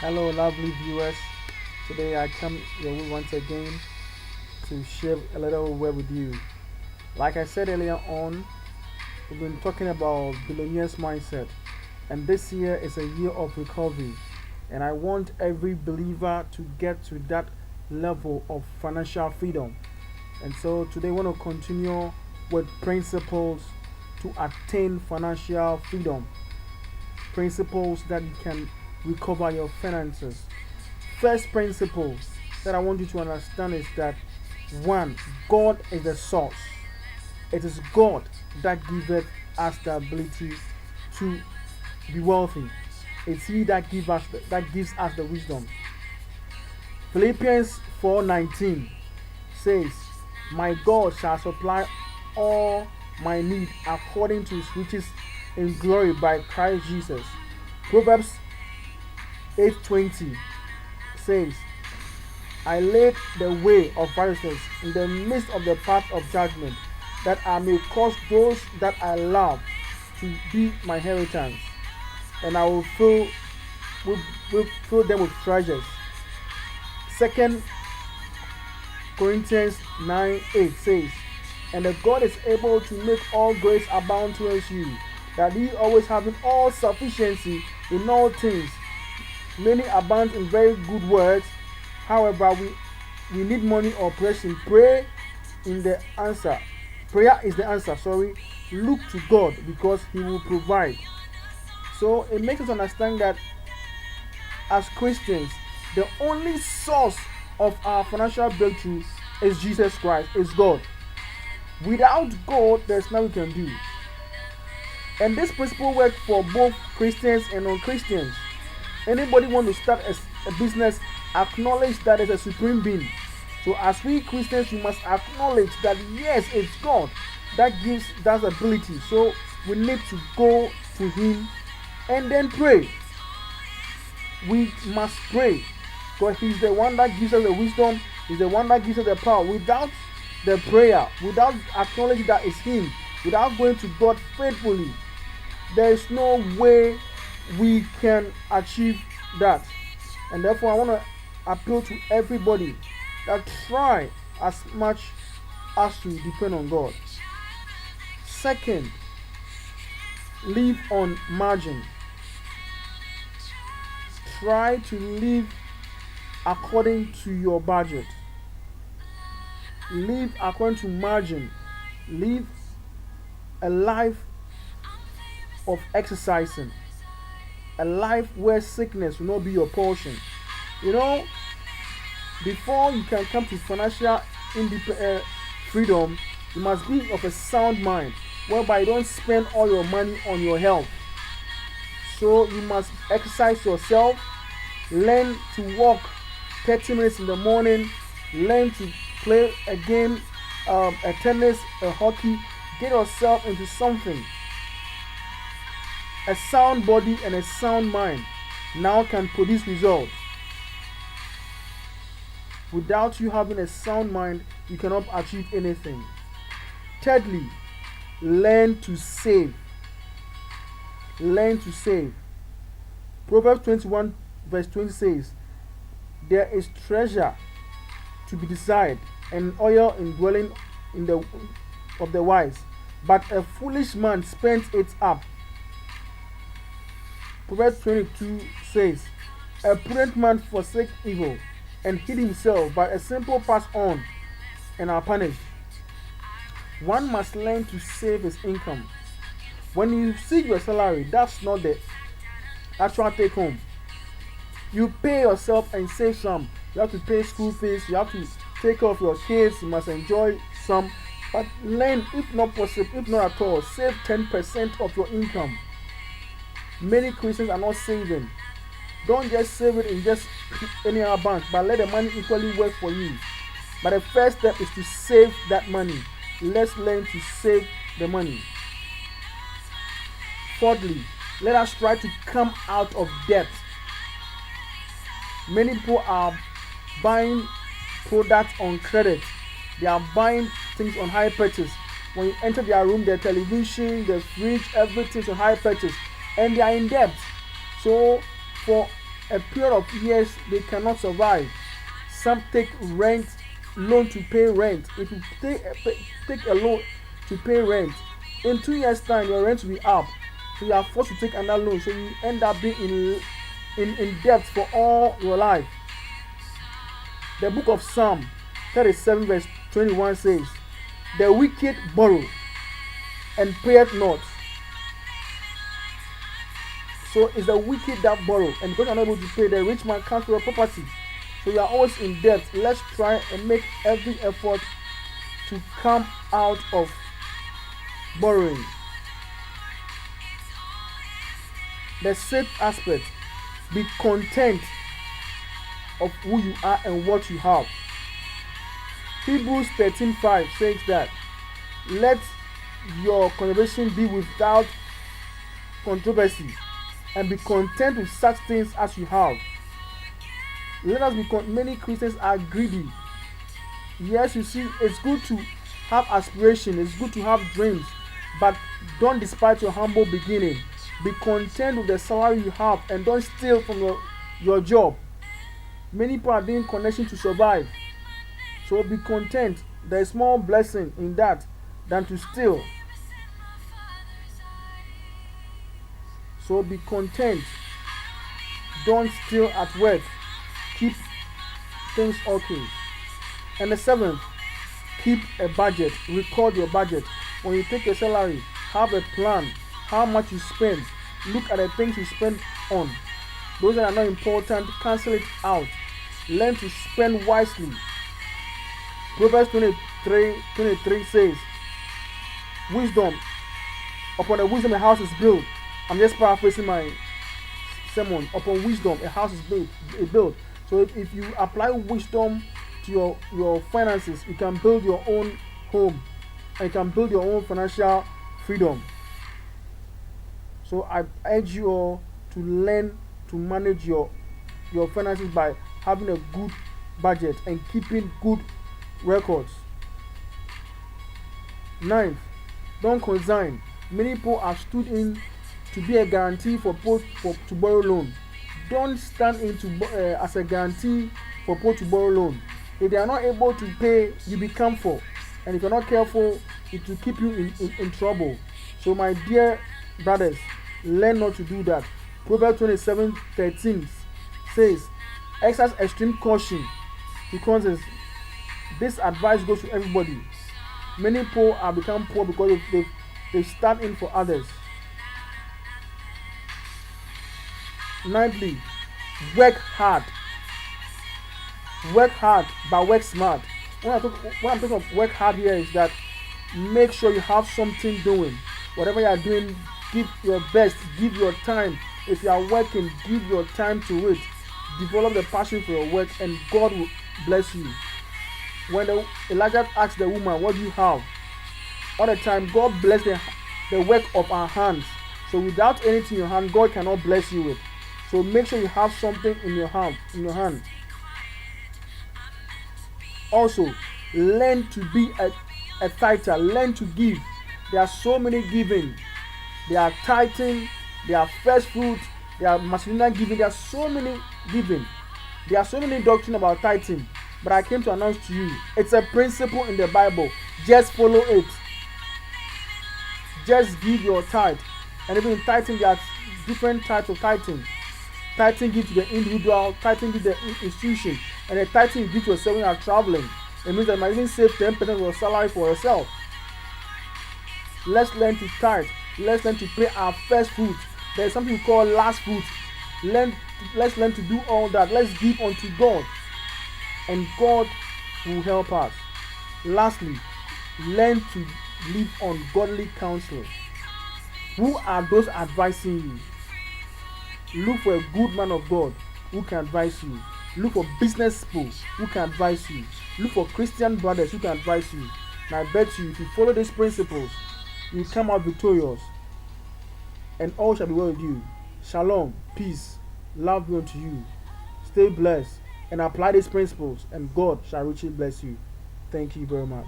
Hello, lovely viewers. Today I come your way once again to share a little word with you. Like I said earlier on, we've been talking about billionaires mindset, and this year is a year of recovery. And I want every believer to get to that level of financial freedom. And so today I want to continue with principles to attain financial freedom. Principles that you can recover your finances. First principle that I want you to understand is that one, God is the source. It is God that giveth us the ability to be wealthy. It's He that gives us the wisdom. Philippians 4:19 says, "My God shall supply all my need according to His riches in glory by Christ Jesus." Proverbs 8:20 says, "I laid the way of righteousness in the midst of the path of judgment, that I may cause those that I love to be my inheritance, and I will fill them with treasures." Second Corinthians 9:8 says, "And the God is able to make all grace abound towards you, that ye always having all sufficiency in all things, many abound in very good works. However, we need money or pressing. Pray in the answer. Prayer is the answer. Sorry. Look to God because He will provide." So it makes us understand that as Christians, the only source of our financial breakthrough is Jesus Christ, is God. Without God, there's nothing we can do. And this principle works for both Christians and non-Christians. Anybody want to start a business, acknowledge that there's a supreme being. So as we Christians, we must acknowledge that yes, it's God that gives that ability. So we need to go to Him and then pray. We must pray because He's the one that gives us the wisdom. He's the one that gives us the power. Without the prayer, without acknowledging that it's Him, without going to God faithfully, there is no way we can achieve that. And therefore I want to appeal to everybody that try as much as to depend on God. Second, live on margin. Try to live according to your budget. Live according to margin. Live a life of exercising, a life where sickness will not be your portion. You know, before you can come to financial freedom, you must be of a sound mind, whereby you don't spend all your money on your health. So you must exercise yourself, learn to walk 30 minutes in the morning, learn to play a game, a tennis, a hockey, get yourself into something. A sound body and a sound mind now can produce results. Without you having a sound mind, you cannot achieve anything. Thirdly, learn to save. Learn to save. Proverbs 21 verse 20 says, "There is treasure to be desired, and oil in dwelling of the wise, but a foolish man spends it up." Proverbs 22 says, "A prudent man forsake evil and hid himself, but a simple pass on and are punished." One must learn to save his income. When you see your salary, that's not the actual take home. You pay yourself and save some. You have to pay school fees, you have to take care of your kids, you must enjoy some. But learn, if not possible, if not at all, save 10% of your income. Many Christians are not saving. Don't just save it in just any other bank, but let the money equally work for you. But the first step is to save that money. Let's learn to save the money. Fourthly, let us try to come out of debt. Many people are buying products on credit. They are buying things on high purchase. When you enter their room, the television, the fridge, everything's on high purchase, and they are in debt. So for a period of years they cannot survive. Some take rent loan to pay rent. If you take a loan to pay rent, in 2 years time your rent will be up, so you are forced to take another loan, so you end up being in debt for all your life. The book of Psalm 37 verse 21 says, the wicked borrow and payeth not. So it's the wicked that borrow, and because you are not able to pay, the rich man comes to your property. So you are always in debt. Let's try and make every effort to come out of borrowing. The sixth aspect, be content of who you are and what you have. Hebrews 13:5 says that, let your conversation be without controversy, and be content with such things as you have. Let us be many Christians are greedy. Yes, you see, it's good to have aspiration, it's good to have dreams, but don't despise your humble beginning. Be content with the salary you have and don't steal from your job. Many people are doing connection to survive. So be content. There is more blessing in that than to steal. So be content. Don't steal at work. Keep things okay. And the seventh, keep a budget. Record your budget. When you take your salary, have a plan. How much you spend. Look at the things you spend on. Those that are not important, cancel it out. Learn to spend wisely. Proverbs 23 says, wisdom, upon the wisdom a house is built. I'm just paraphrasing my sermon. Upon wisdom a house is built. So if you apply wisdom to your finances, you can build your own home and you can build your own financial freedom. So I urge you all to learn to manage your finances by having a good budget and keeping good records. Ninth, don't consign. Many people have stood in to be a guarantee for to borrow loan. Don't stand in as a guarantee for people to borrow loan. If they are not able to pay, you become for, and if you're not careful, it will keep you in trouble. So my dear brothers, learn not to do that. Proverbs 27:13 says, exercise extreme caution, because this advice goes to everybody. Many people have become poor because they stand in for others. Ninthly, work hard. Work hard, but work smart. When I'm talking of work hard here is that make sure you have something doing. Whatever you are doing, give your best, give your time. If you are working, give your time to it. Develop the passion for your work and God will bless you. When Elijah asked the woman, what do you have? All the time, God bless the work of our hands. So without anything in your hand, God cannot bless you with. So make sure you have something in your hand. Also, learn to be a tither. Learn to give. There are so many giving. There are tithing. There are first fruit. There are Macedonian giving. There are so many giving. There are so many doctrine about tithing. But I came to announce to you, it's a principle in the Bible. Just follow it. Just give your tithe. And even in tithing, there are different types of tithing. Tithing give to the individual, tithing give to the institution, and the tithing you give to yourself when you are traveling. It means that you might even save 10% of your salary for yourself. Let's learn to tithe. Let's learn to pay our first fruit. There is something we call last fruit. Let's learn to do all that. Let's give unto God, and God will help us. Lastly, learn to live on godly counsel. Who are those advising you? Look for a good man of God who can advise you. Look for business people who can advise you. Look for Christian brothers who can advise you. And I bet you, if you follow these principles, you will come out victorious. And all shall be well with you. Shalom, peace, love be unto you. Stay blessed and apply these principles, and God shall richly bless you. Thank you very much.